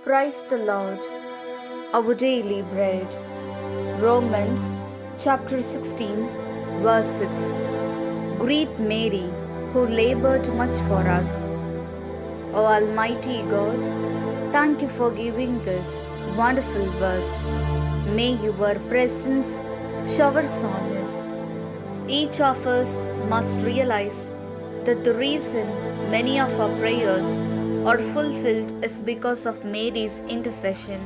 Praise the Lord. Our daily bread. Romans chapter 16, verse 6. Greet Mary, who labored much for us. O Almighty God, thank you for giving this wonderful verse. May your presence showers on us. Each of us must realize that the reason many of our prayers are fulfilled is because of Mary's intercession.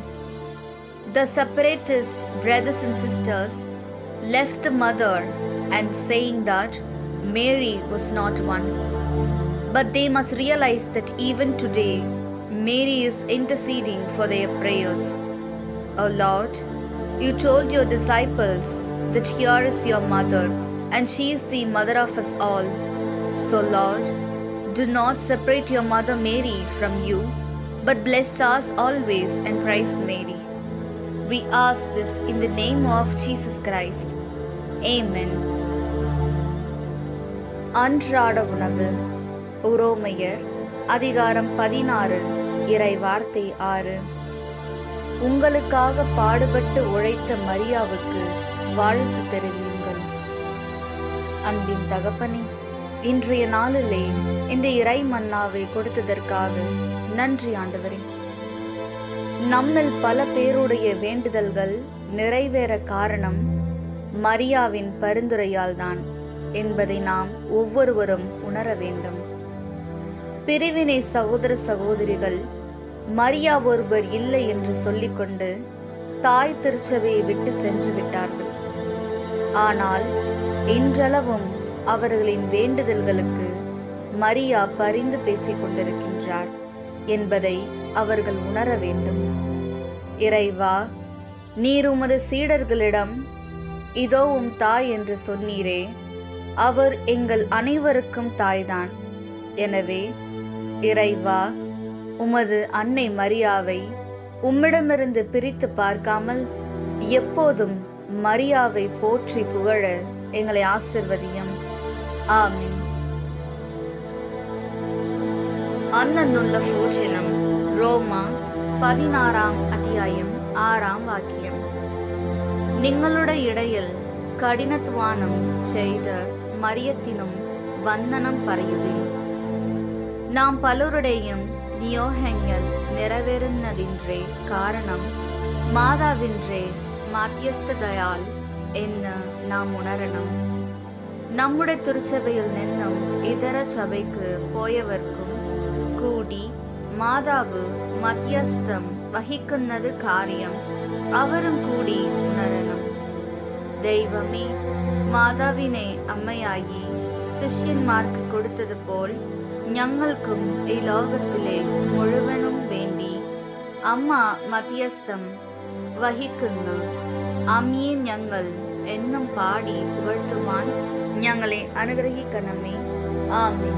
The separatist brothers and sisters left the mother and saying that Mary was not one. But they must realize that even today, Mary is interceding for their prayers. O Lord, you told your disciples that here is your mother, and she is the mother of us all. So Lord, do not separate your mother Mary from you, but bless us always and praise Mary. We ask this in the name of Jesus Christ. Amen. அன்றாட உணவு. உரோமையர் அதிகாரம் 16 இறை வார்த்தை 6. உங்களுக்காக பாடுபட்டு உழைத்த மரியாவுக்கு வாழ்த்து தெரிவியுங்கள். அன்பின் தகப்பனே, இன்றைய நாளிலே இந்த இறை மன்னாவை கொடுத்ததற்காக நன்றி ஆண்டவரே. நம்மில் பல பேருடைய வேண்டுதல்கள் நிறைவேற காரணம் மரியாவின் பரிந்துரையால் தான் என்பதை நாம் ஒவ்வொருவரும் உணர வேண்டும். பிரிவினை சகோதர சகோதரிகள் மரியா ஒருவர் இல்லை என்று சொல்லிக்கொண்டு தாய் திருச்சபையை விட்டு சென்று விட்டார்கள். ஆனால் இன்றளவும் அவர்களின் வேண்டுதல்களுக்கு மரியா பரிந்து பேசிக் கொண்டிருக்கின்றார் என்பதை அவர்கள் உணர வேண்டும். இறைவா, நீர் உமது சீடர்களிடம் இதோ உம் தாய் என்று சொன்னீரே, அவர் எங்கள் அனைவருக்கும் தாய்தான். எனவே இறைவா, உமது அன்னை மரியாவை உம்மிடமிருந்து பிரித்து பார்க்காமல் எப்போதும் மரியாவை போற்றி புகழ எங்களை ஆசிர்வதியும். ஆமென். അന്നുള്ള ഭോജനം. റോമ 16 അധ്യായം 6 വാക്യം. നിങ്ങളുടെ ഇടയിൽ കഠിനധ്വാനം ചെയ്ത് മറിയത്തിനും വന്ദനം പറയുവിൻ. നാം പലരുടെയും നിയോഗങ്ങൾ നിറവേറുന്നതിൻ്റെ കാരണം മാതാവിൻ്റെ മധ്യസ്ഥതയാൽ എന്ന് നാം ഉണരണം. നമ്മുടെ തിരുച്ചഭയിൽ നിന്നും ഇതര സഭയ്ക്ക് പോയവർക്കും കൂടി മാതാവ് മധ്യസ്ഥം വഹിക്കുന്നത് കാര്യം അവരും കൂടി ഉണരണം. ദൈവമേ, മാതാവിനെ അമ്മയായി ശിഷ്യന്മാർക്ക് കൊടുത്തതുപോൽ ഞങ്ങൾക്കും ഈ ലോകത്തിലെ മുഴുവനും വേണ്ടി അമ്മ മധ്യസ്ഥം വഹിക്കുന്ന അമ്മയെ ഞങ്ങൾ എന്നും പാടി പുകഴ്ത്തുവാൻ ഞങ്ങളെ അനുഗ്രഹിക്കണമേ. ആമേൻ.